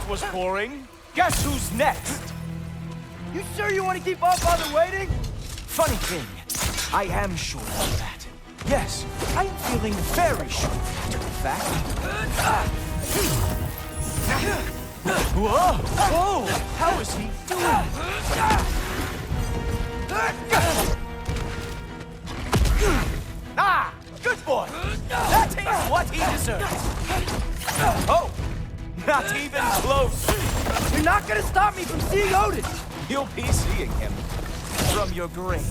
was boring. Guess who's next? You sure you want to keep our father waiting? Funny thing, I am sure of that. Yes, I'm feeling very sure of that, in fact. Whoa! Whoa! How is he doing? Ah! Good boy! That is what he deserves! Oh! Not even close! You're not gonna stop me from seeing Odin! You'll be seeing him from your grave.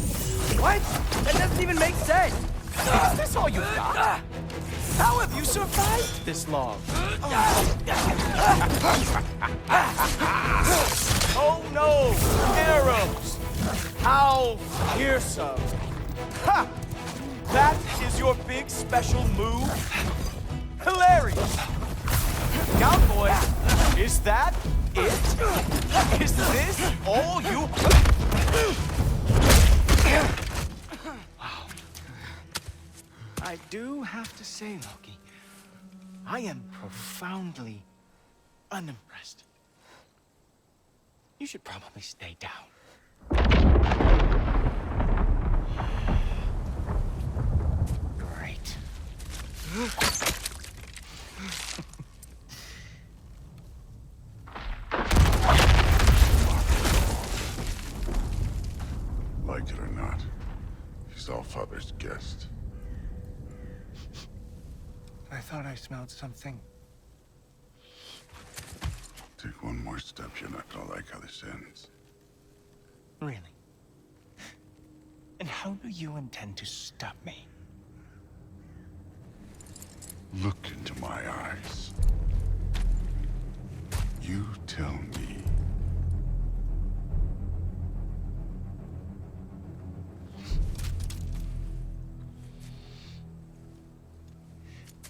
What? That doesn't even make sense! Is this all you've got? How have you survived this long? Oh no! Arrows! How fearsome! Ha! That is your big special move? Hilarious! Cowboy, is that it? Is this all you... Wow. I do have to say, Loki, I am profoundly unimpressed. You should probably stay down. Great. Like it or not, he's Allfather's guest. I thought I smelled something. Take one more step, you're not gonna like how this ends. Really? And how do you intend to stop me? Look into my eyes. You tell me.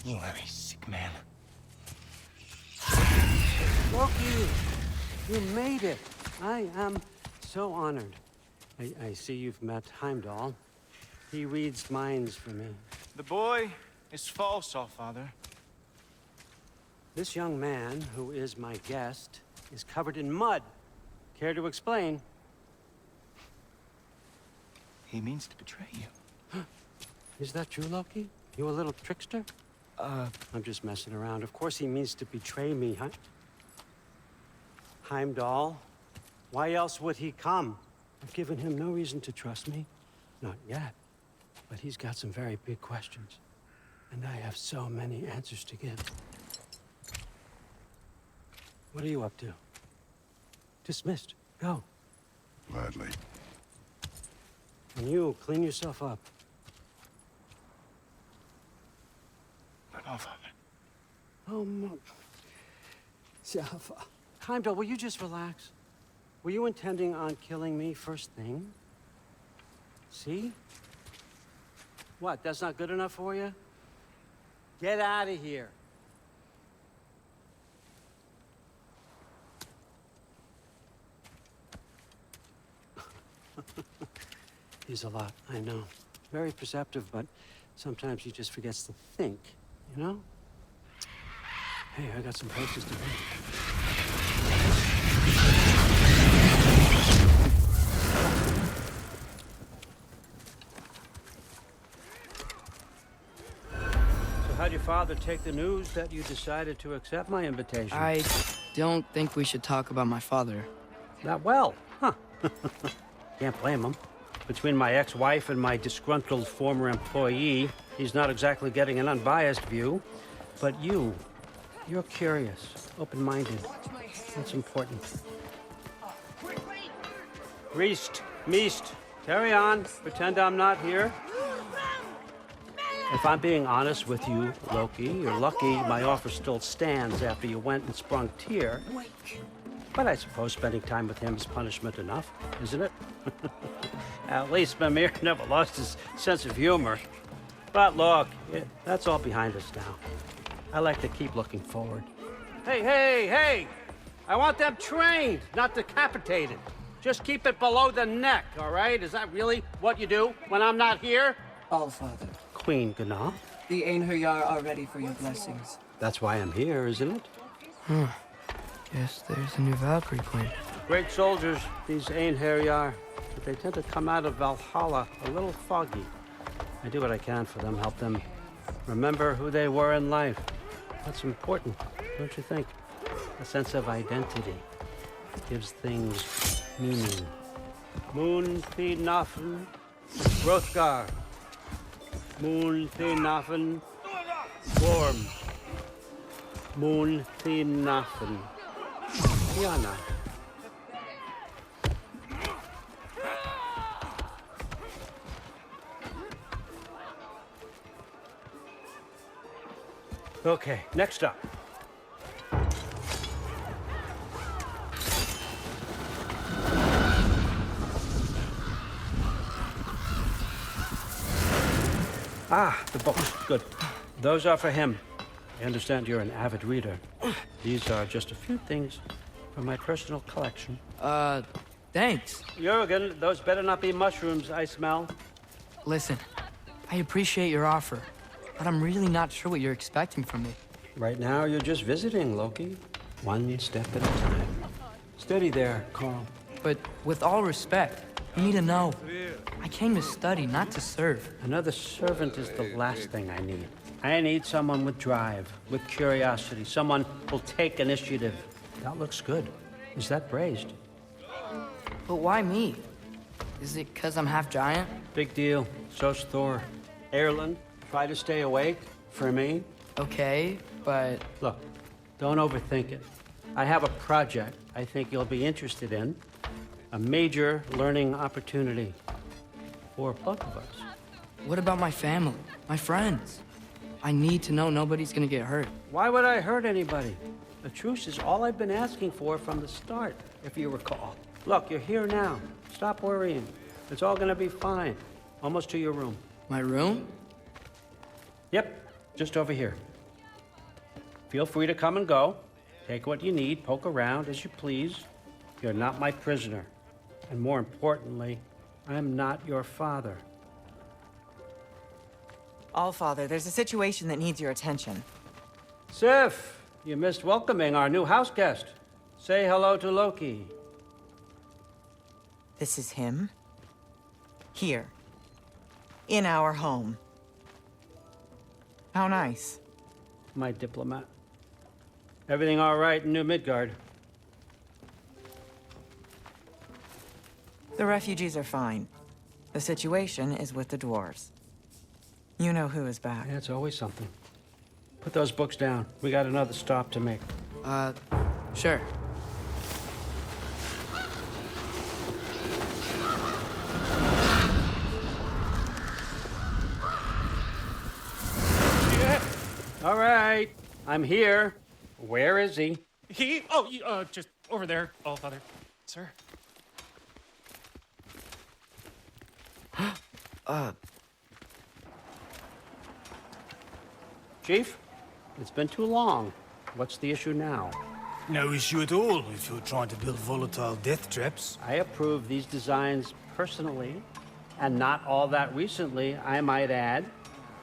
You are a sick man. Loki, you made it. I am so honored. I see you've met Heimdall. He reads minds for me. The boy is false, Allfather. This young man, who is my guest, is covered in mud. Care to explain? He means to betray you. Is that true, Loki? You a little trickster? I'm just messing around. Of course he means to betray me, huh? Heimdall? Why else would he come? I've given him no reason to trust me. Not yet. But he's got some very big questions. And I have so many answers to give. What are you up to? Dismissed. Go. Gladly. And you, clean yourself up. But Allfather. Oh, Heimdall, will you just relax? Were you intending on killing me first thing? See? What, that's not good enough for you? Get out of here. He's a lot, I know. Very perceptive, but sometimes he just forgets to think, you know? Hey, I got some places to be. So how'd your father take the news that you decided to accept my invitation? I don't think we should talk about my father. Not well, huh? Can't blame him. Between my ex-wife and my disgruntled former employee, he's not exactly getting an unbiased view. But you're curious, open-minded. That's important. Reist, Meest, carry on. Pretend I'm not here. If I'm being honest with you, Loki, you're lucky my offer still stands after you went and sprung Tyr. But I suppose spending time with him is punishment enough, isn't it? At least Mimir never lost his sense of humor. But look, that's all behind us now. I like to keep looking forward. Hey! I want them trained, not decapitated. Just keep it below the neck, all right? Is that really what you do when I'm not here? Allfather, Queen Gná. the Einherjar are ready for your blessings. That's why I'm here, isn't it? Guess there's a new Valkyrie plane. Great soldiers, these Einherjar, but they tend to come out of Valhalla a little foggy. I do what I can for them, help them remember who they were in life. That's important, don't you think? A sense of identity gives things meaning. Moon Nafen, Hrothgar. Moon Nafen, Gorm. Moon Nafen, Tiana. Okay, next up. Ah, the books. Good. Those are for him. I understand you're an avid reader. These are just a few things from my personal collection. Thanks. Jurgen, those better not be mushrooms I smell. Listen, I appreciate your offer, but I'm really not sure what you're expecting from me. Right now, you're just visiting, Loki. One step at a time. Steady there, Carl. But with all respect, you need to know, I came to study, not to serve. Another servant is the last thing I need. I need someone with drive, with curiosity, someone who'll take initiative. That looks good. Is that braised? But why me? Is it because I'm half giant? Big deal. So's Thor. Erland, try to stay awake for me. Okay, but... Look, don't overthink it. I have a project I think you'll be interested in. A major learning opportunity for both of us. What about my family, my friends? I need to know nobody's gonna get hurt. Why would I hurt anybody? The truce is all I've been asking for from the start, if you recall. Look, you're here now. Stop worrying. It's all gonna be fine. Almost to your room. My room? Yep, just over here. Feel free to come and go. Take what you need, poke around as you please. You're not my prisoner. And more importantly, I'm not your father. Allfather, there's a situation that needs your attention. Sif, you missed welcoming our new house guest. Say hello to Loki. This is him? Here. In our home. How nice. My diplomat. Everything all right in New Midgard? The refugees are fine. The situation is with the dwarves. You know who is back. Yeah, it's always something. Put those books down. We got another stop to make. Sure. All right, I'm here. Where is he? He? Oh, just over there, Allfather. Sir. Chief, it's been too long. What's the issue now? No issue at all if you're trying to build volatile death traps. I approve these designs personally, and not all that recently, I might add.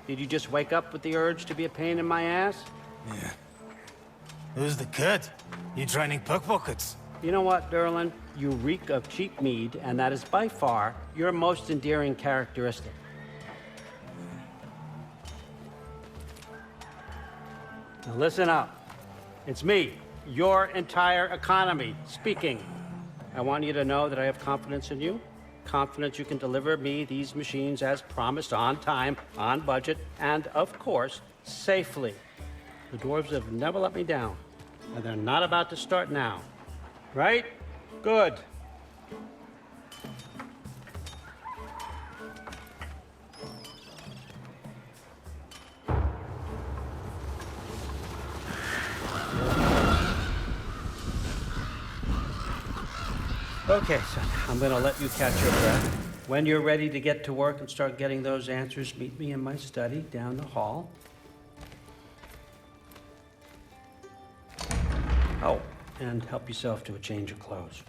Did you just wake up with the urge to be a pain in my ass? Yeah. Who's the cut? You training pickpockets? You know what, Derlin? You reek of cheap mead, and that is by far your most endearing characteristic. Now listen up. It's me, your entire economy, speaking. I want you to know that I have confidence in you. Confidence you can deliver me these machines as promised, on time, on budget, and of course, safely. The dwarves have never let me down, and they're not about to start now. Right? Good. Okay, son, I'm gonna let you catch your breath. When you're ready to get to work and start getting those answers, meet me in my study down the hall. Oh, and help yourself to a change of clothes.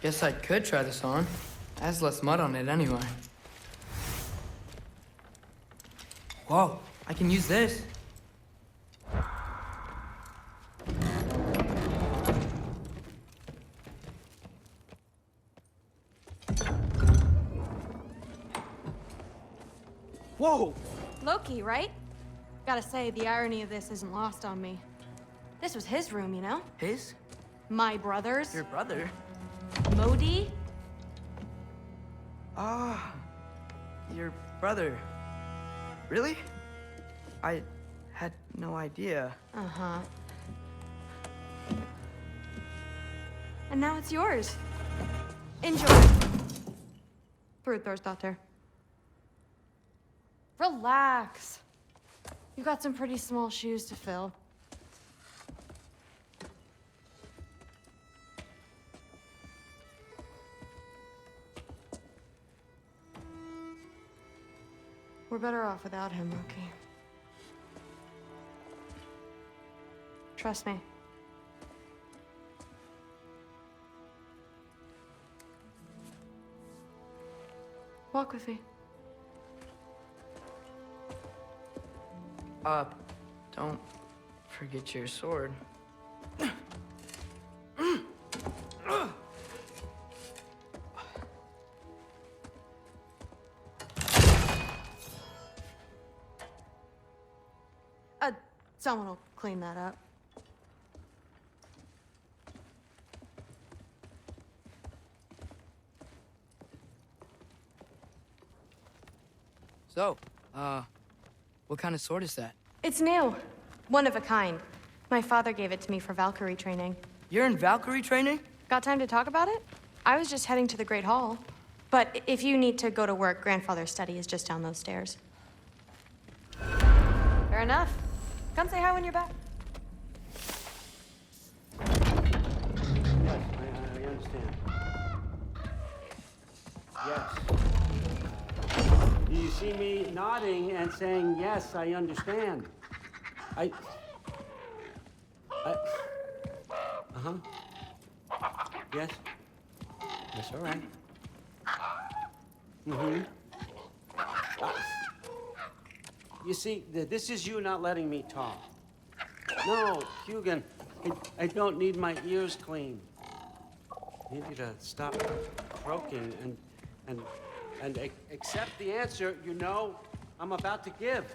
Guess I could try this on. Has less mud on it anyway. Whoa, I can use this. Whoa! Loki, right? Gotta say, the irony of this isn't lost on me. This was his room, you know? His? My brother's. Your brother? Modi? Ah, your brother. Really? I had no idea. Uh-huh. And now it's yours. Enjoy. Brudthor's Relax. You've got some pretty small shoes to fill. We're better off without him, Loki. Trust me. Walk with me. Don't forget your sword. Someone will clean that up. So, what kind of sword is that? It's new. One of a kind. My father gave it to me for Valkyrie training. You're in Valkyrie training? Got time to talk about it? I was just heading to the Great Hall. But if you need to go to work, Grandfather's study is just down those stairs. Fair enough. Come say hi when you're back. Yes, I understand. Yes. Do you see me nodding and saying, yes, I understand? Uh-huh. Yes? That's all right. Mm-hmm. You see, this is you not letting me talk. No, Hugin, I don't need my ears cleaned. I need you to stop croaking and accept the answer you know I'm about to give.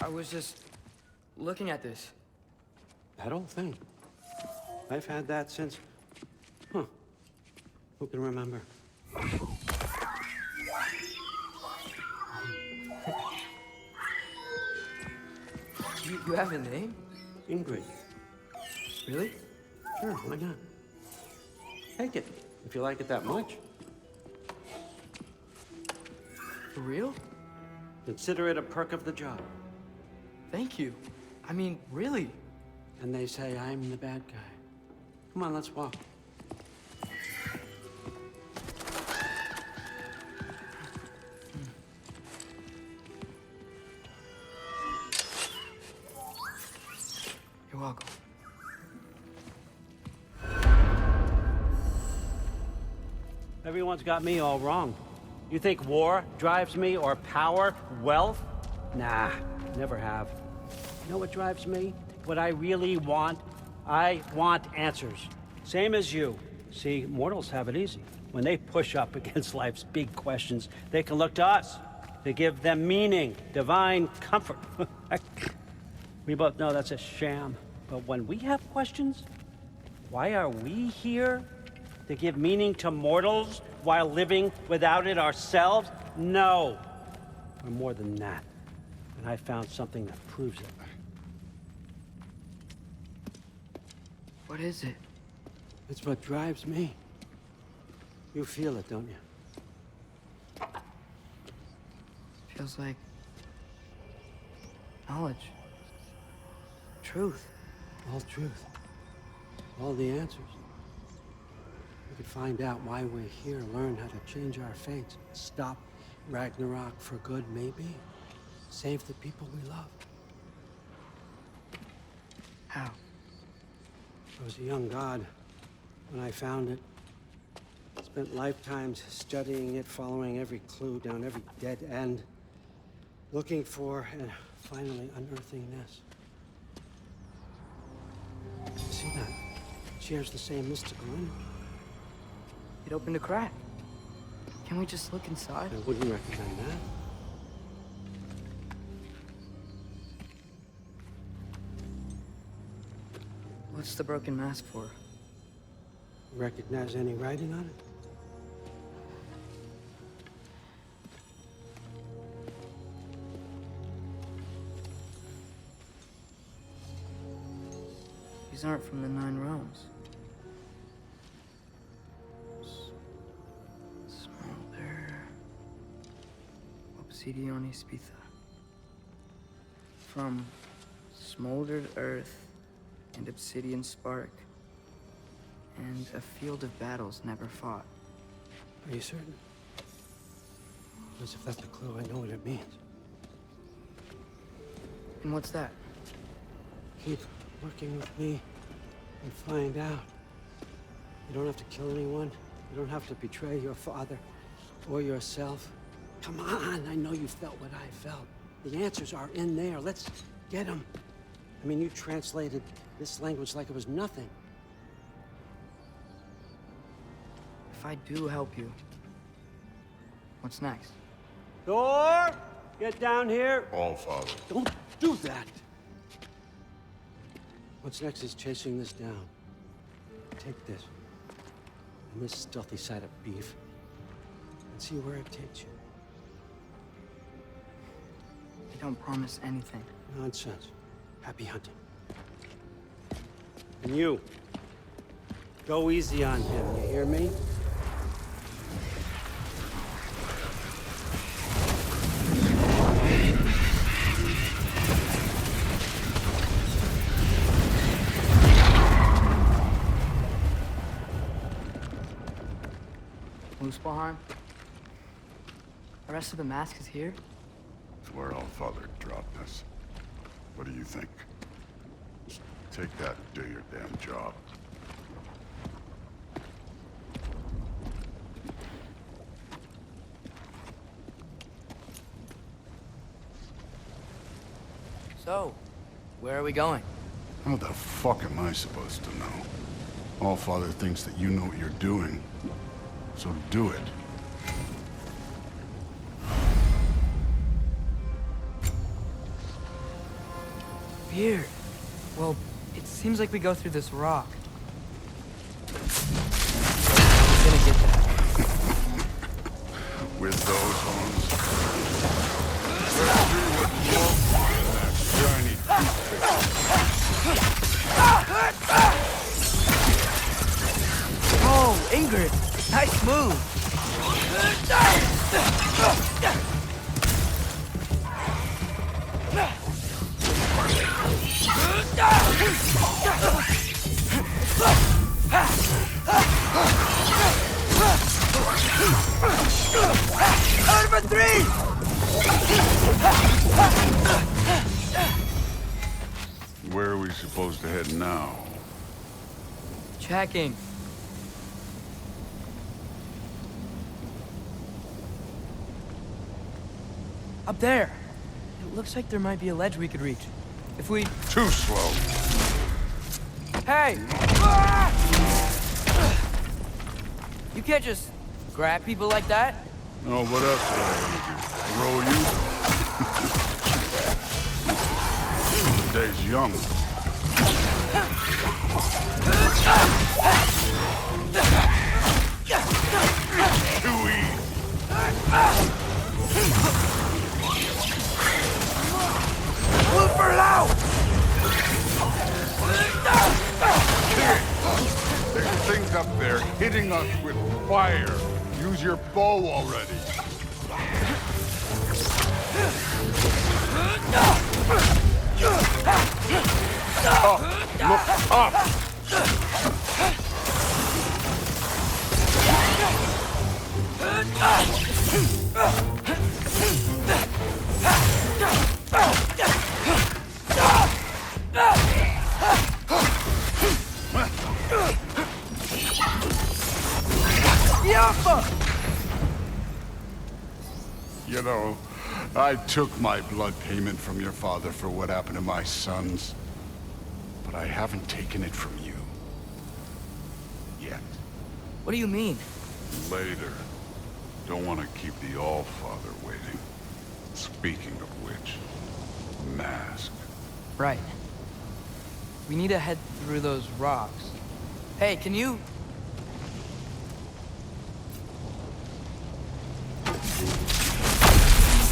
I was just looking at this. That old thing. I've had that since... Who can remember? You have a name? Ingrid. Really? Sure, why not? Take it, if you like it that much. For real? Consider it a perk of the job. Thank you. I mean, really. And they say I'm the bad guy. Come on, let's walk. You're welcome. Everyone's got me all wrong. You think war drives me, or power, wealth? Nah, never have. You know what drives me? What I really want? I want answers. Same as you. See, mortals have it easy. When they push up against life's big questions, they can look to us to give them meaning, divine comfort. We both know that's a sham. But when we have questions, why are we here? To give meaning to mortals while living without it ourselves? No. We're more than that. And I found something that proves it. What is it? It's what drives me. You feel it, don't you? Feels like knowledge. Truth. All truth. All the answers. We could find out why we're here, learn how to change our fates, stop Ragnarok for good, maybe. Save the people we love. How? I was a young god when I found it. Spent lifetimes studying it, following every clue down every dead end, looking for and finally unearthing this. See that? It shares the same mystical energy. It opened a crack. Can we just look inside? I wouldn't recommend that. What's the broken mask for? Recognize any writing on it? These aren't from the 9 realms. Smolder. Obsidione Spitha. From smoldered earth and obsidian spark. And a field of battles never fought. Are you certain? Because if that's a clue, I know what it means. And what's that? Keep working with me and find out. You don't have to kill anyone. You don't have to betray your father or yourself. Come on, I know you felt what I felt. The answers are in there. Let's get them. I mean, you translated this language like it was nothing. If I do help you, what's next? Thor, get down here. All Father. Don't do that. What's next is chasing this down. Take this and this stealthy side of beef and see where it takes you. I don't promise anything. Nonsense. Happy hunting. And you, go easy on him, you hear me? Muspelheim? The rest of the mask is here? It's where All Father dropped us. What do you think? Just take that and do your damn job. So, where are we going? How the fuck am I supposed to know? All Father thinks that you know what you're doing. So do it. Weird. Well, it seems like we go through this rock. I'm gonna get that. With those arms. Let's see what more that shiny toothpick. Oh, Ingrid! Nice move! Out of a 3! Where are we supposed to head now? Checking. Up there. It looks like there might be a ledge we could reach. If we... Too slow. Hey! You can't just grab people like that. Oh, what else did I need to throw you? Day's young. Too easy. Blooper loud! There's things up there hitting us with fire. Use your bow already. Oh, look up! I took my blood payment from your father for what happened to my sons. But I haven't taken it from you. Yet. What do you mean? Later. Don't want to keep the All-Father waiting. Speaking of which, mask. Right. We need to head through those rocks. Hey, can you...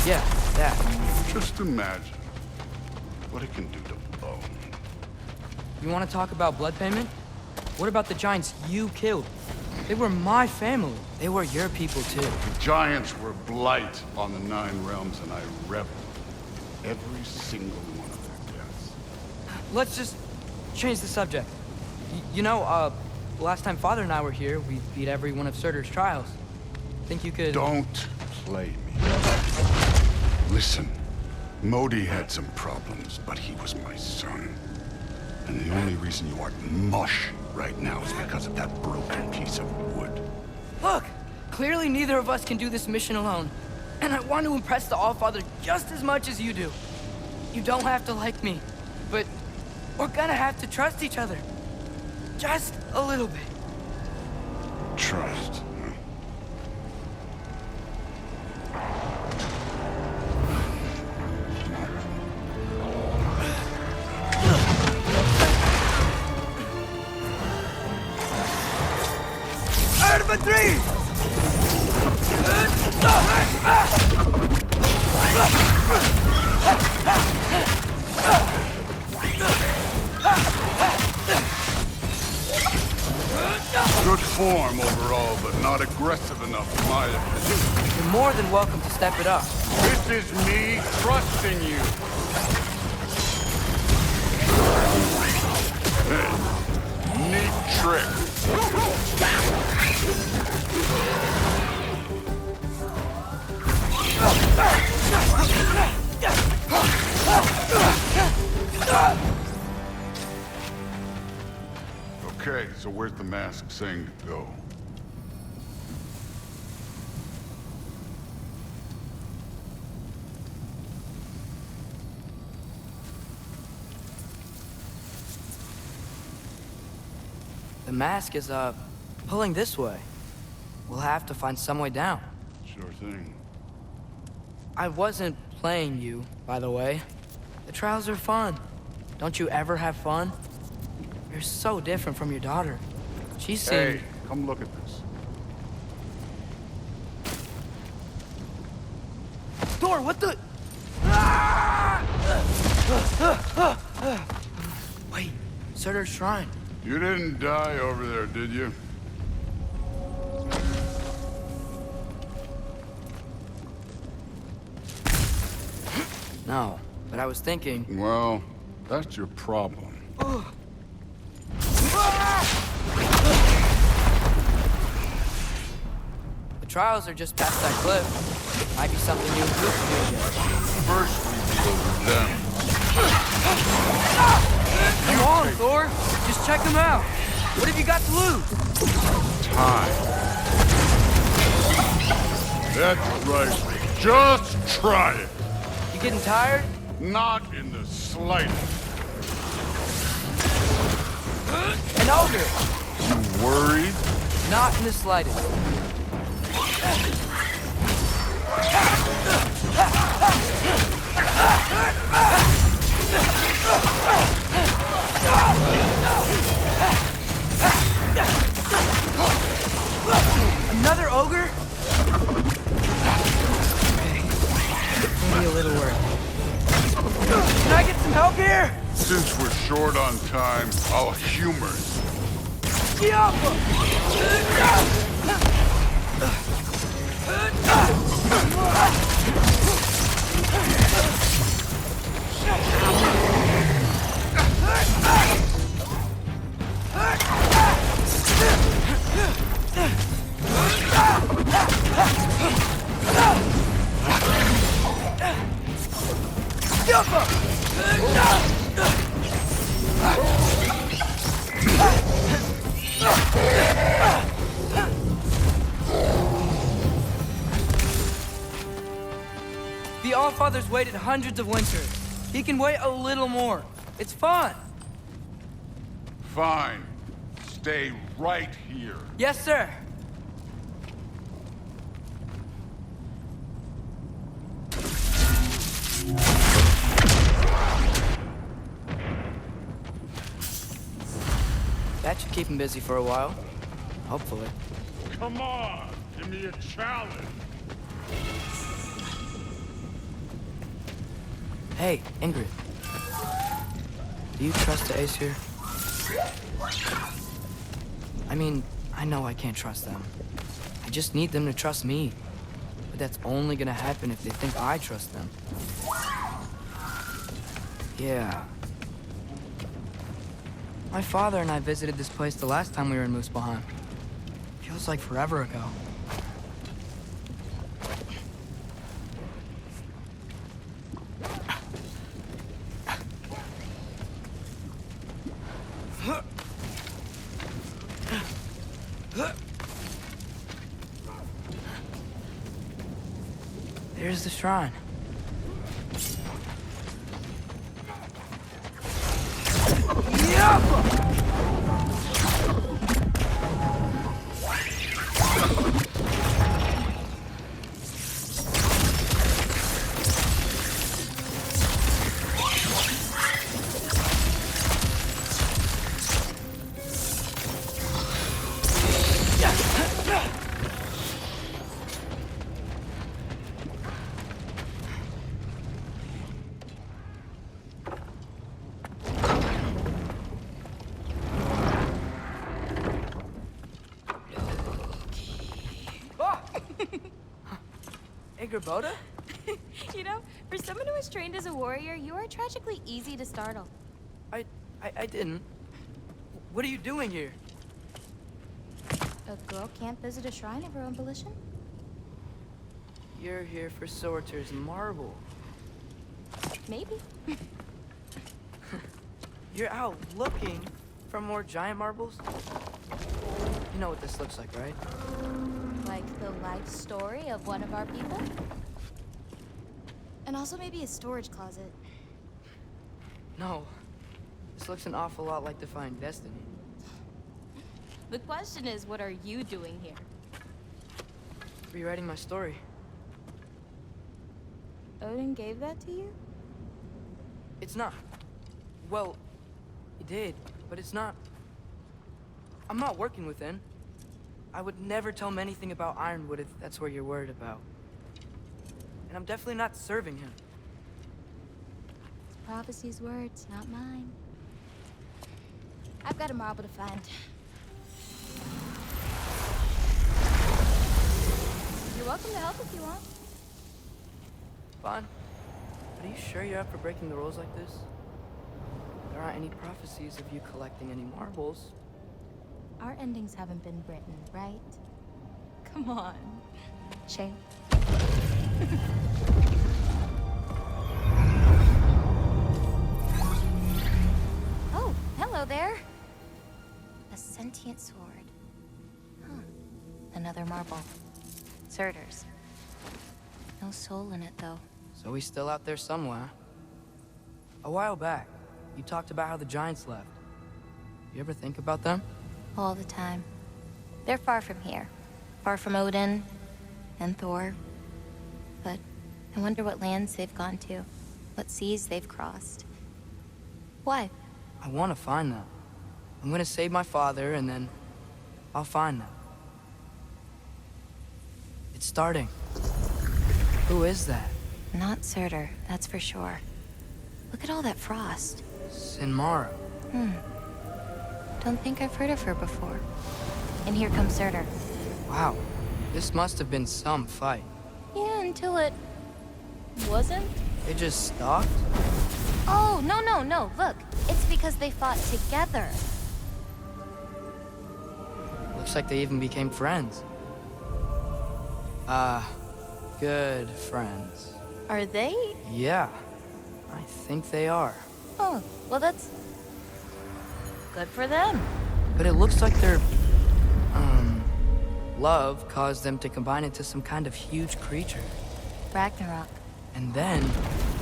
Yeah, that. Just imagine what it can do to bone. You want to talk about blood payment? What about the giants you killed? They were my family. They were your people, too. The giants were blight on the Nine Realms, and I reveled every single one of their deaths. Let's just change the subject. You know, last time Father and I were here, we beat every one of Surtur's trials. Think you could... Don't play me. Listen, Modi had some problems, but he was my son. And the only reason you aren't mush right now is because of that broken piece of wood. Look! Clearly neither of us can do this mission alone. And I want to impress the All-Father just as much as you do. You don't have to like me, but we're gonna have to trust each other. Just a little bit. Trust. Huh? Number 3! Good form overall, but not aggressive enough in my opinion. You're more than welcome to step it up. This is me trusting you. Hey, neat trick. Okay, so where's the mask saying to go? The mask is, pulling this way. We'll have to find some way down. Sure thing. I wasn't playing you, by the way. The trials are fun. Don't you ever have fun? You're so different from your daughter. She seemed... Hey, come look at this. Thor, what the... Wait, Surtur's shrine. You didn't die over there, did you? No, but I was thinking... Well, that's your problem. The trials are just past that cliff. Might be something you and Luke can do. First, we deal with them. Come on, Thor. Just check them out. What have you got to lose? Time. That's right. Just try it. You getting tired? Not in the slightest. An ogre. You worried? Not in the slightest. Another ogre? Okay. Maybe a little work. Can I get some help here? Since we're short on time, I'll humor it. The Allfather's waited hundreds of winters. He can wait a little more. It's fun. Fine. Stay right here. Yes, sir. That should keep him busy for a while. Hopefully. Come on, give me a challenge. Hey, Ingrid. Do you trust the Aesir? I mean, I know I can't trust them. I just need them to trust me. But that's only gonna happen if they think I trust them. Yeah. My father and I visited this place the last time we were in Muspelheim. Feels like forever ago. There's the shrine. Boda? You know, for someone who was trained as a warrior, you are tragically easy to startle. I didn't. What are you doing here? A girl can't visit a shrine of her own volition? You're here for Sorter's marble. Maybe. You're out looking for more giant marbles? You know what this looks like, right? Like the life story of one of our people? And also maybe a storage closet. No. This looks an awful lot like Defying Destiny. The question is, what are you doing here? Rewriting my story. Odin gave that to you? It's not. Well, he did, but it's not. I'm not working within. I would never tell him anything about Ironwood if that's what you're worried about. And I'm definitely not serving him. It's prophecy's words, not mine. I've got a marble to find. You're welcome to help if you want. Fine. But are you sure you're up for breaking the rules like this? There aren't any prophecies of you collecting any marbles. Our endings haven't been written, right? Come on. Shame. Oh, hello there. A sentient sword. Huh. Another marble. Surtur's. No soul in it, though. So he's still out there somewhere. A while back, you talked about how the giants left. You ever think about them? All the time. They're far from here. Far from Odin and Thor. But I wonder what lands they've gone to. What seas they've crossed. Why? I want to find them. I'm gonna save my father, and then I'll find them. It's starting. Who is that? Not Surtur, that's for sure. Look at all that frost. Sinmara. Don't think I've heard of her before. And here comes Surtur. Wow. This must have been some fight. Yeah, until it... wasn't? They just stalked? Oh, no. Look, it's because they fought together. Looks like they even became friends. Good friends. Are they? Yeah, I think they are. Oh, well that's... good for them. But it looks like their, love caused them to combine into some kind of huge creature. Ragnarok. And then...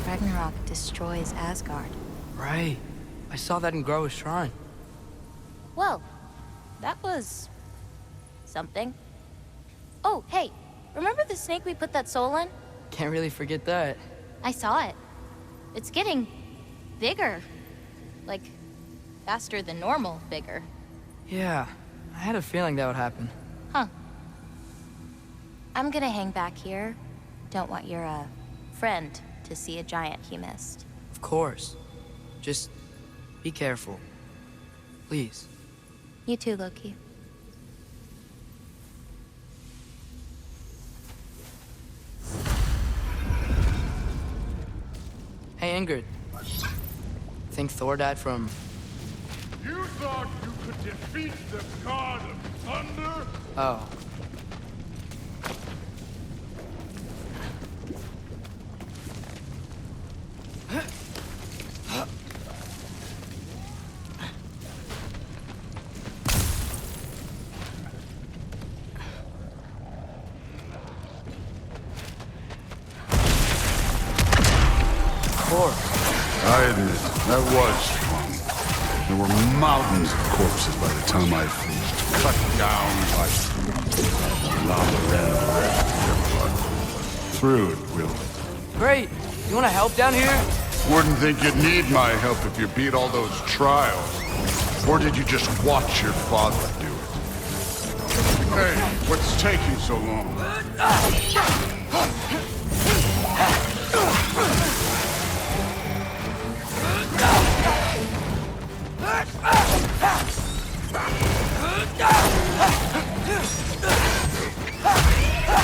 Ragnarok destroys Asgard. Right. I saw that in Groa's shrine. Well, that was... something. Oh, hey, remember the snake we put that soul in? Can't really forget that. I saw it. It's getting... bigger. Like, faster than normal bigger. Yeah, I had a feeling that would happen. Huh. I'm gonna hang back here. Don't want your, friend to see a giant he missed. Of course. Just be careful. Please. You too, Loki. Hey, Ingrid. Think Thor died from... You thought you could defeat the god of thunder? Oh. I admit, that was fun. There were mountains of corpses by the time I finished, cut down by lava ran red with their blood. Through it, Will. Great. You want to help down here? Wouldn't think you'd need my help if you beat all those trials. Or did you just watch your father do it? Hey, what's taking so long?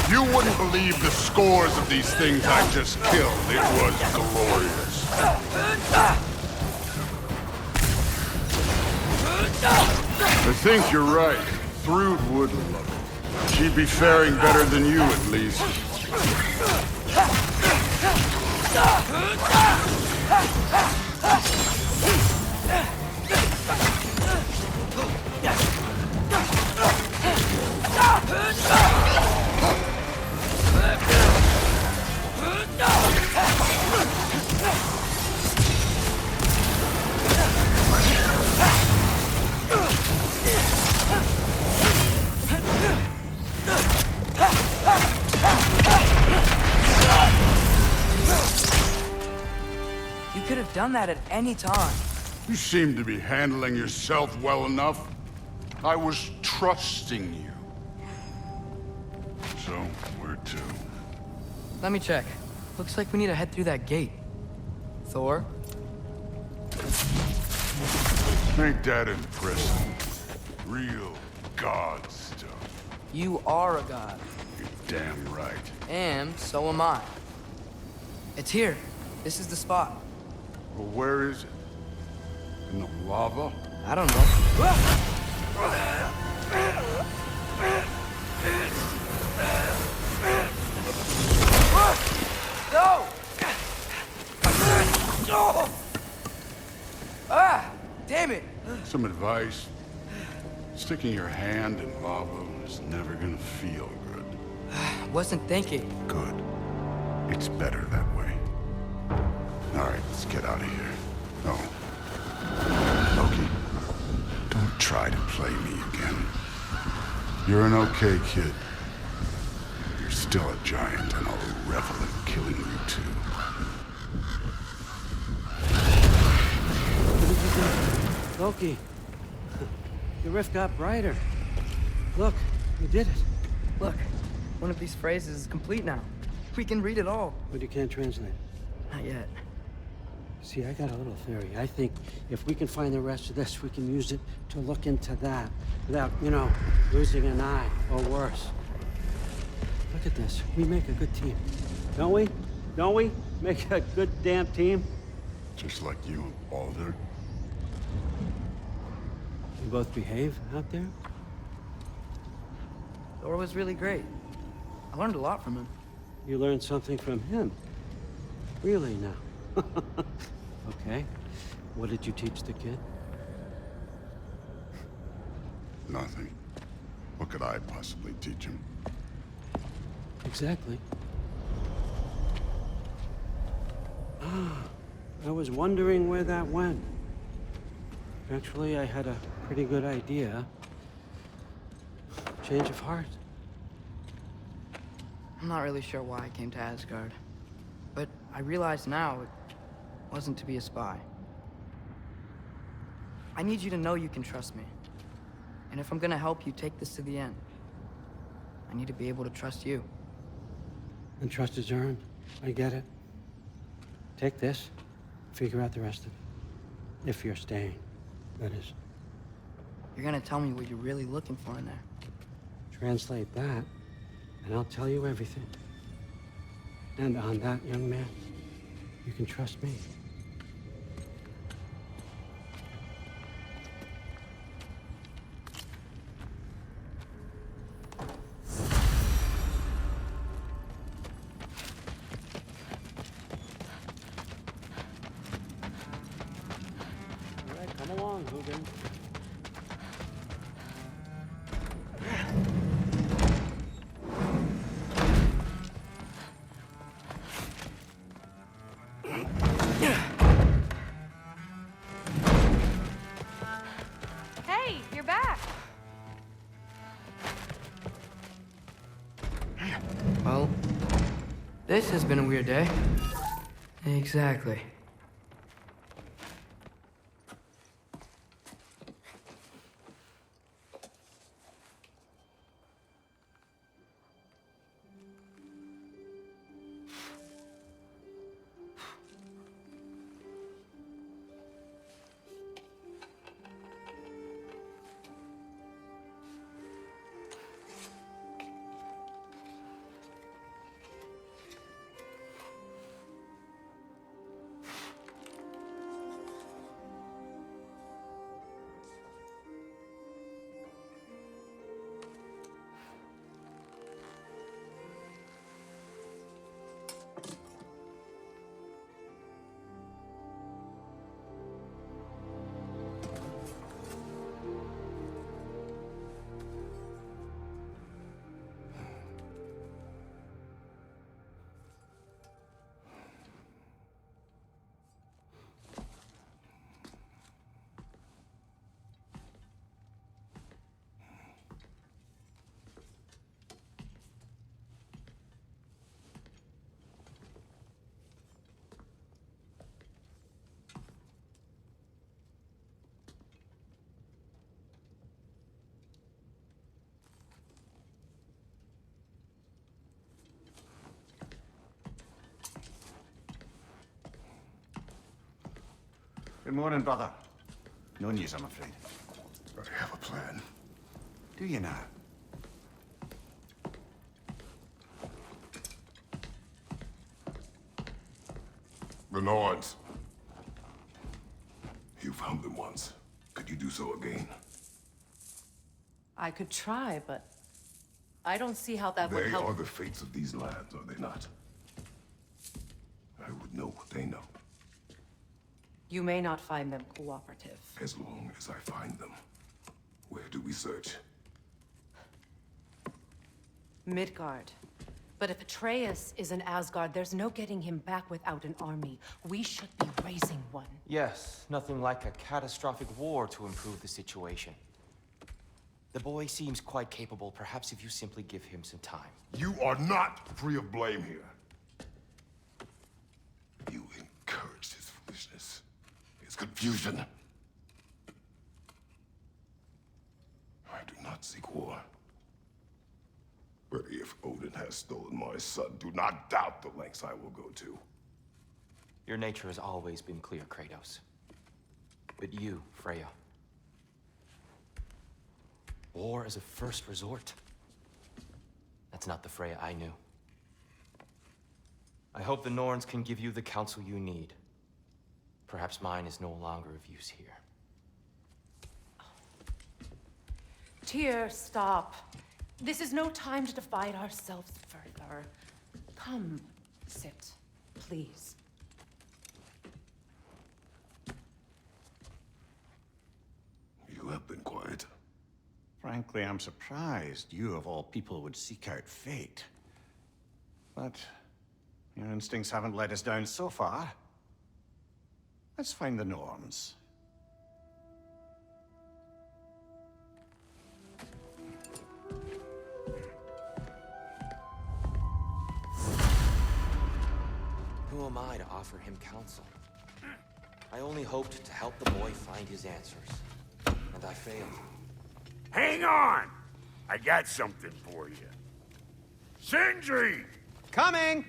You wouldn't believe the scores of these things I just killed. It was glorious. I think you're right. Thrud would love it. She'd be faring better than you, at least. You could have done that at any time. You seem to be handling yourself well enough. I was trusting you. So, where to? Let me check. Looks like we need to head through that gate. Thor? Ain't that impressive? Real god stuff. You are a god. You're damn right. And so am I. It's here. This is the spot. Well, where is it? In the lava? I don't know. No! Ah! Damn it! Some advice. Sticking your hand in lava is never gonna feel good. Wasn't thinking. Good. It's better that way. All right, let's get out of here. Oh. Loki, don't try to play me again. You're an okay kid. You're still a giant, and I'll revel in killing you too. Loki, your rift got brighter. Look, you did it. Look, one of these phrases is complete now. We can read it all. But you can't translate. Not yet. See, I got a little theory. I think if we can find the rest of this, we can use it to look into that without, losing an eye or worse. Look at this. We make a good team. Don't we? Don't we? Make a good damn team? Just like you and Baldur. We both behave out there? Thor was really great. I learned a lot from him. You learned something from him? Really now? Okay. What did you teach the kid? Nothing. What could I possibly teach him? Exactly. I was wondering where that went. Actually, I had a pretty good idea. Change of heart. I'm not really sure why I came to Asgard, but I realize now it wasn't to be a spy. I need you to know you can trust me. And if I'm gonna help you take this to the end, I need to be able to trust you. And trust is earned. I get it. Take this, figure out the rest of it. If you're staying, that is. You're gonna tell me what you're really looking for in there. Translate that, and I'll tell you everything. And on that, young man, you can trust me. All right, come along, Hugin. Hey, you're back. Well, this has been a weird day. Exactly. Good morning, brother. No news, I'm afraid. But I have a plan. Do you now? The Nords. You found them once. Could you do so again? I could try, but I don't see how that would They help. are the fates of these lands, are they not? I would know what they know. You may not find them cooperative. As long as I find them. Where do we search? Midgard. But if Atreus is in Asgard, there's no getting him back without an army. We should be raising one. Yes, nothing like a catastrophic war to improve the situation. The boy seems quite capable. Perhaps if you simply give him some time. You are not free of blame here. You encouraged his foolishness. His confusion. I do not seek war. But if Odin has stolen my son, do not doubt the lengths I will go to. Your nature has always been clear, Kratos. But you, Freya. War as a first resort. That's not the Freya I knew. I hope the Norns can give you the counsel you need. Perhaps mine is no longer of use here. Tyr, stop. This is no time to divide ourselves further. Come, sit, please. You have been quiet. Frankly, I'm surprised you, of all people, would seek out fate. But your instincts haven't let us down so far. Let's find the Norns. Who am I to offer him counsel? I only hoped to help the boy find his answers. And I failed. Hang on! I got something for you. Sindri! Coming!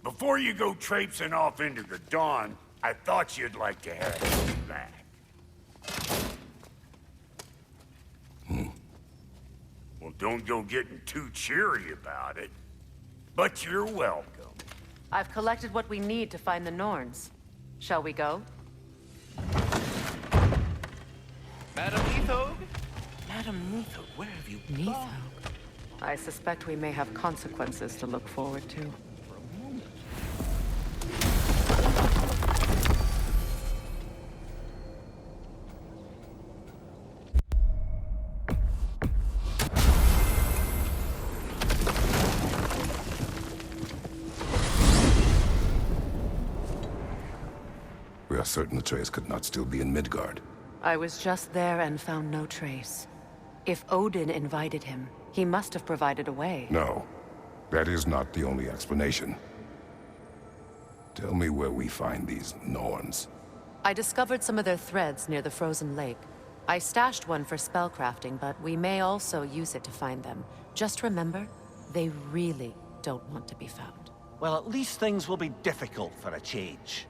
Before you go traipsing off into the dawn, I thought you'd like to have this back. Well, don't go getting too cheery about it. But you're welcome. I've collected what we need to find the Norns. Shall we go? Madam Neathog? Madam Neathog, where have you Neathog? I suspect we may have consequences to look forward to. We are certain Atreus could not still be in Midgard. I was just there and found no trace. If Odin invited him, he must have provided a way. No, that is not the only explanation. Tell me where we find these Norns. I discovered some of their threads near the frozen lake. I stashed one for spellcrafting, but we may also use it to find them. Just remember, they really don't want to be found. Well, at least things will be difficult for a change.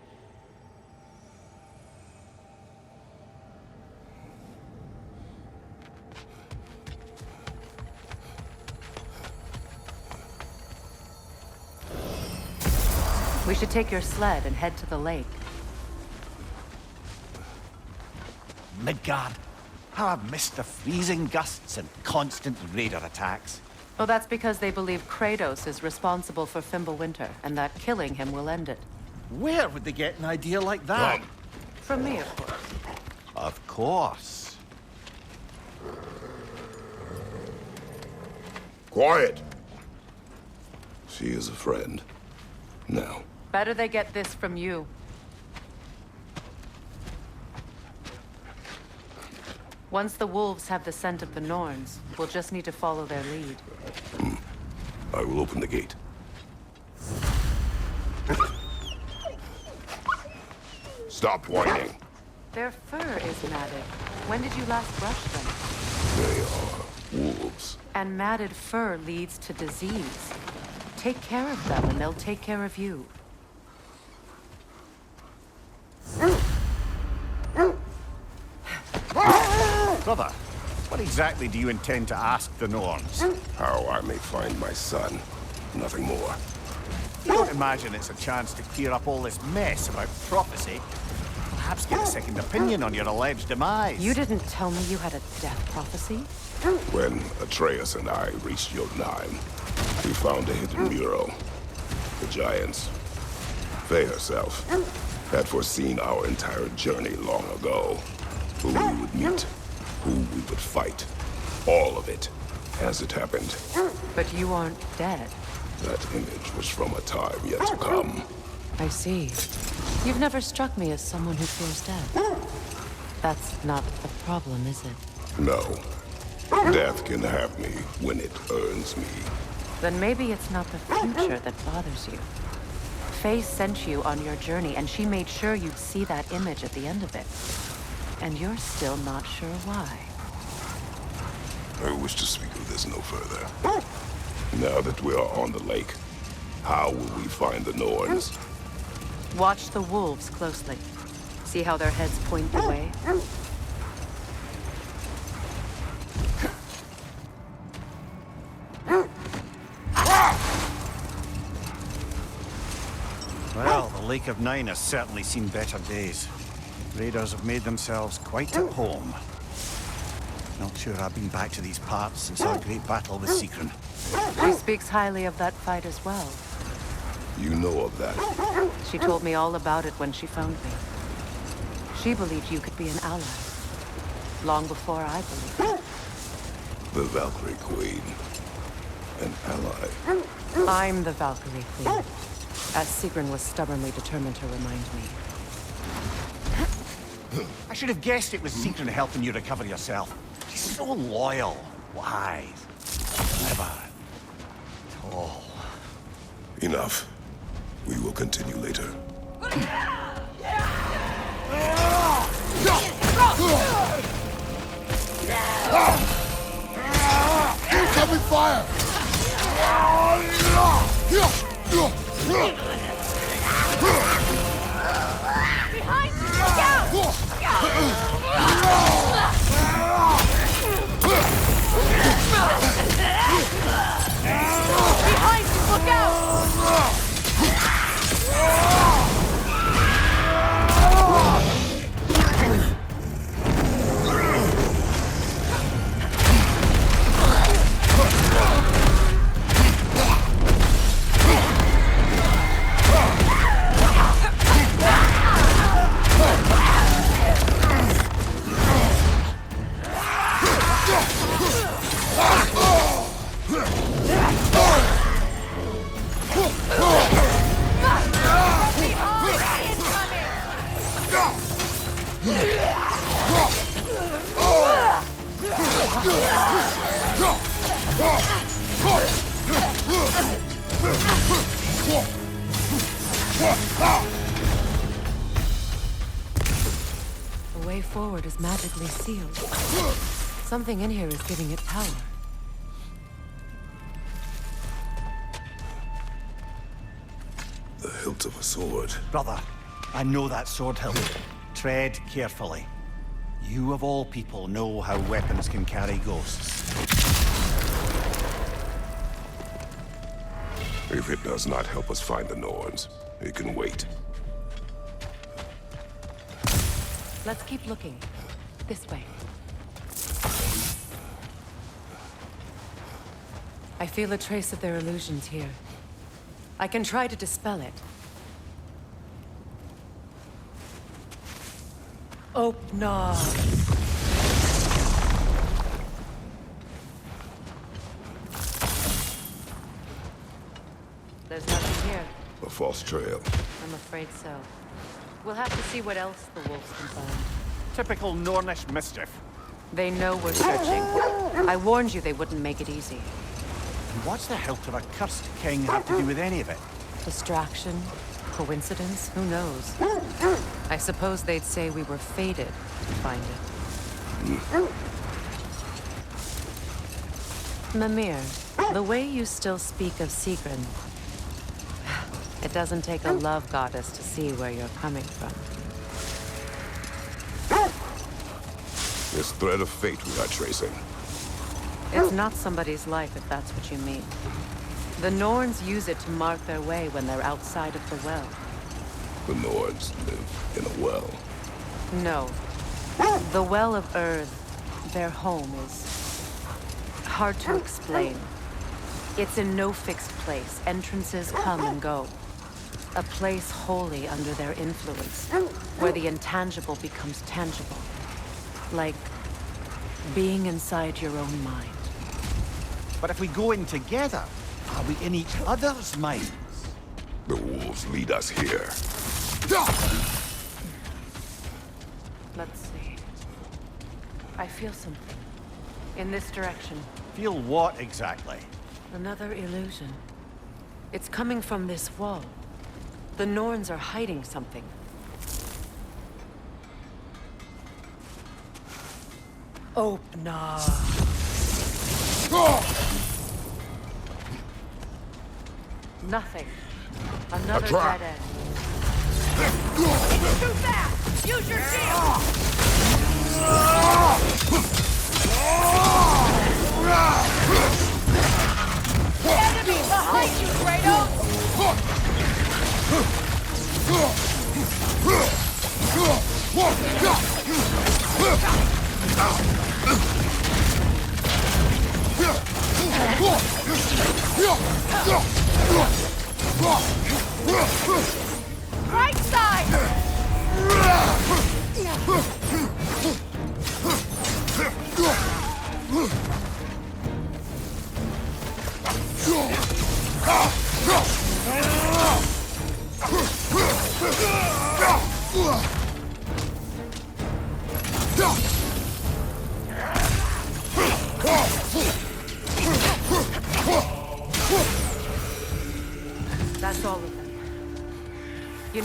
We should take your sled and head to the lake. Midgard. How I've missed the freezing gusts and constant raider attacks. Well, that's because they believe Kratos is responsible for Fimbulwinter, and that killing him will end it. Where would they get an idea like that? From me, of course. Of course. Quiet! She is a friend. Now. Better they get this from you. Once the wolves have the scent of the Norns, we'll just need to follow their lead. I will open the gate. Stop whining. Their fur is matted. When did you last brush them? They are wolves. And matted fur leads to disease. Take care of them and they'll take care of you. Brother, what exactly do you intend to ask the Norns? How I may find my son. Nothing more. You don't imagine it's a chance to clear up all this mess about prophecy? Perhaps get a second opinion on your alleged demise. You didn't tell me you had a death prophecy? When Atreus and I reached Jotunheim, we found a hidden mural. The giants, Faye herself, had foreseen our entire journey long ago. Who we would meet, who we would fight. All of it, as it happened. But you aren't dead. That image was from a time yet to come. I see. You've never struck me as someone who fears death. That's not the problem, is it? No. Death can have me when it earns me. Then maybe it's not the future that bothers you. Faye sent you on your journey, and she made sure you'd see that image at the end of it. And you're still not sure why. I wish to speak of this no further. Now that we are on the lake, how will we find the Norns? Watch the wolves closely. See how their heads point the way? Well, the Lake of Nine has certainly seen better days. Raiders have made themselves quite at home. Not sure I've been back to these parts since our great battle with Sigrun. She speaks highly of that fight as well. You know of that? She told me all about it when she found me. She believed you could be an ally. Long before I believed it. The Valkyrie Queen. An ally. I'm the Valkyrie Queen. As Sigrun was stubbornly determined to remind me. I should have guessed it was secret helping you recover yourself. She's so loyal, wise, clever, tall. Enough. We will continue later. Incoming fire! Behind you! Look out! Behind you! Look out! The way forward is magically sealed. Something in here is giving it power. The hilt of a sword. Brother, I know that sword hilt. Tread carefully. You of all people know how weapons can carry ghosts. If it does not help us find the Norns, it can wait. Let's keep looking. This way. I feel a trace of their illusions here. I can try to dispel it. Oh, no. There's nothing here. A false trail. I'm afraid so. We'll have to see what else the wolves can find. Typical Nornish mischief. They know we're searching. I warned you they wouldn't make it easy. And what's the hilt of a cursed king have to do with any of it? Distraction? Coincidence? Who knows? I suppose they'd say we were fated to find it. Mimir, the way you still speak of Sigrun, it doesn't take a love goddess to see where you're coming from. This thread of fate we are tracing. It's not somebody's life, if that's what you mean. The Norns use it to mark their way when they're outside of the well. The Norns live in a well. No. The Well of Earth, their home, is hard to explain. It's in no fixed place. Entrances come and go. A place wholly under their influence, where the intangible becomes tangible. Like being inside your own mind. But if we go in together, are we in each other's minds? The wolves lead us here. Let's see. I feel something. In this direction. Feel what exactly? Another illusion. It's coming from this wall. The Norns are hiding something. Oh, nah. Nothing. Another dead end. It's too fast! Use your shield! Enemy behind you, Kratos! Right side!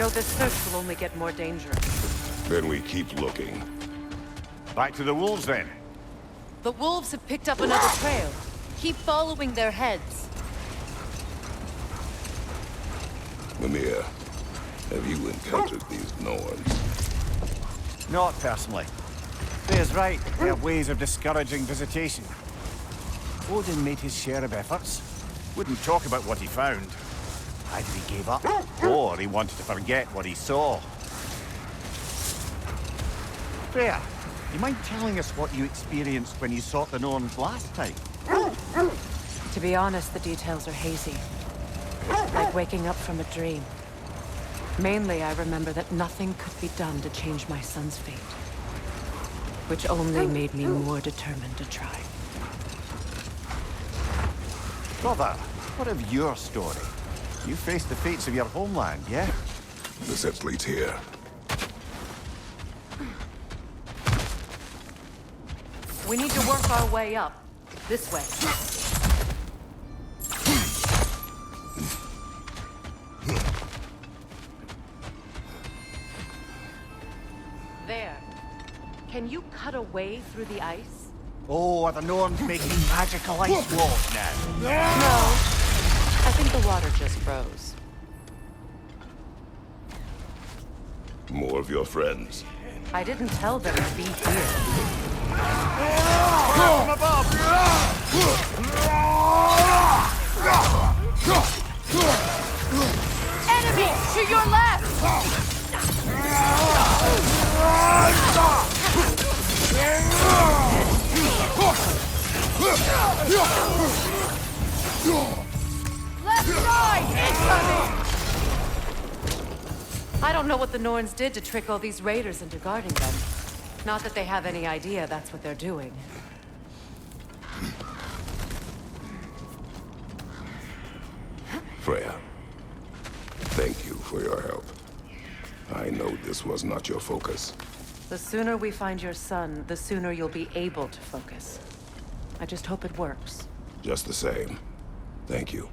know this search will only get more dangerous. Then we keep looking. Back to the wolves, then. The wolves have picked up another trail. Keep following their heads. Mimir, have you encountered these Norns? Not personally. Freya's right. They have ways of discouraging visitation. Odin made his share of efforts. Wouldn't talk about what he found. Either he gave up, or he wanted to forget what he saw. Freya, you mind telling us what you experienced when you sought the Norns last time? To be honest, the details are hazy. Like waking up from a dream. Mainly, I remember that nothing could be done to change my son's fate. Which only made me more determined to try. Brother, what of your story? You faced the fates of your homeland, yeah? The set leads here. We need to work our way up. This way. There. Can you cut a way through the ice? Oh, are the Norns making magical ice walls now? No. I think the water just froze. More of your friends. I didn't tell them to be here. From above! Enemy to your left! Left side incoming! I don't know what the Norns did to trick all these raiders into guarding them. Not that they have any idea that's what they're doing. Freya, thank you for your help. I know this was not your focus. The sooner we find your son, the sooner you'll be able to focus. I just hope it works. Just the same. Thank you.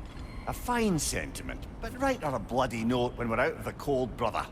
A fine sentiment, but write on a bloody note when we're out of the cold, brother.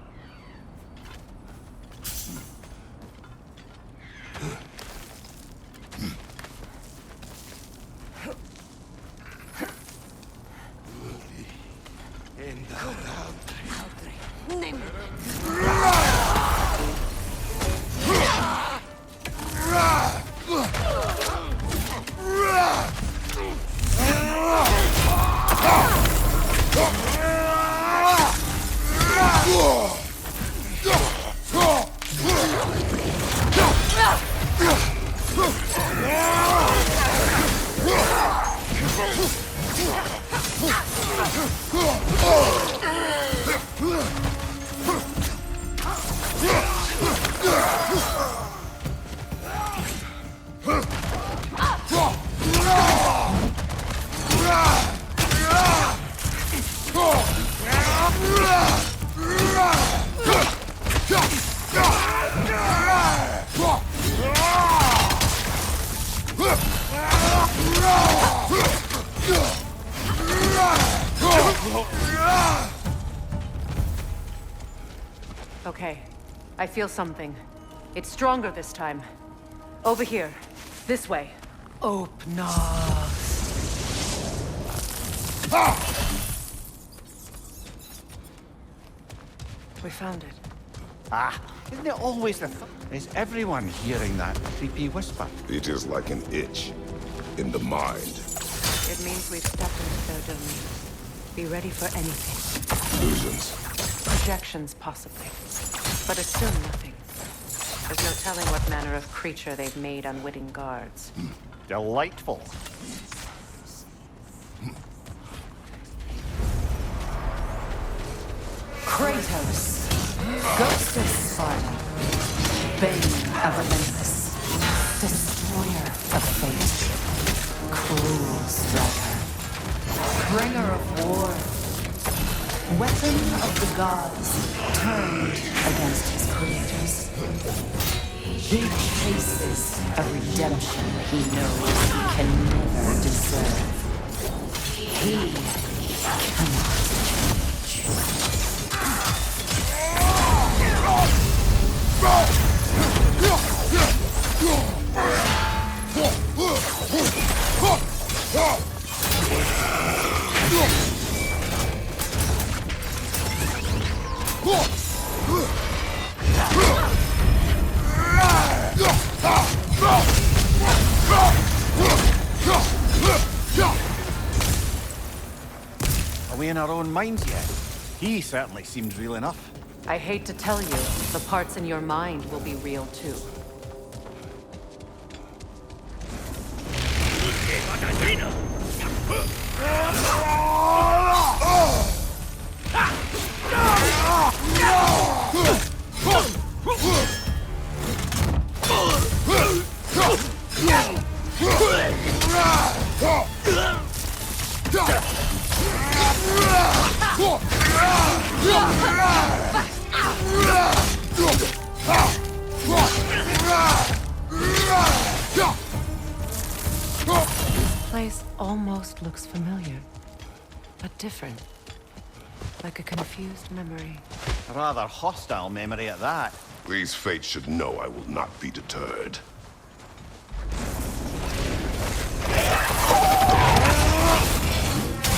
Okay. I feel something. It's stronger this time. Over here. This way. Open up. We found it. Ah, isn't it always the Is everyone hearing that creepy whisper? It is like an itch in the mind. It means we've stepped into their domain. Be ready for anything. Illusions. Projections, possibly. But assume nothing. There's no telling what manner of creature they've made unwitting guards. Delightful. Kratos, ghost of Sparta, bane of Olympus, destroyer of fate, cruel striker, bringer of war, weapon of the gods turned against his creators. He chases a redemption he knows he can never deserve. He cannot change. Are we in our own minds yet? He certainly seems real enough. I hate to tell you, the parts in your mind will be real too. This place almost looks familiar, but different. Like a confused memory. A rather hostile memory at that. These fates should know I will not be deterred.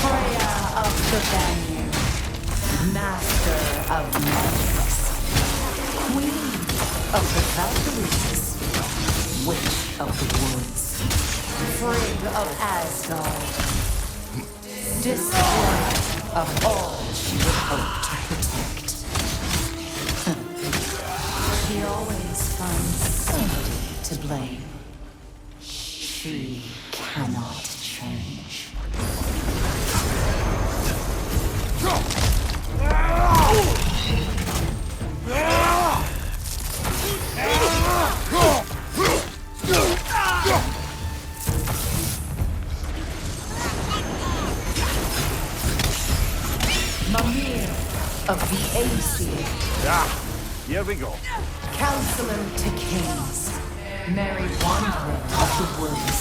Freya of the Vanir, master of magics, queen of the Valkyries, witch of the woods, Frigg of Asgard, destroyer of all she would hope to protect. She always finds somebody to blame. She cannot change. Mimir of the Aesir. Ah, here we go. Counselor to kings. Merry wanderer of the woods.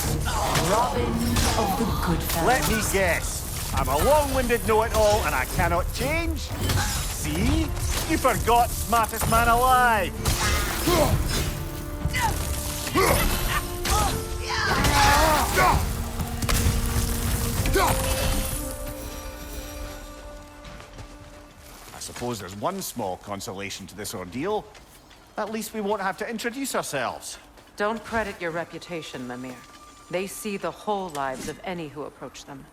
Robin of the Goodfellas. Let me guess. I'm a long-winded know-it-all and I cannot change? See? You forgot smartest man alive. I suppose there's one small consolation to this ordeal. At least we won't have to introduce ourselves. Don't credit your reputation, Mimir. They see the whole lives of any who approach them.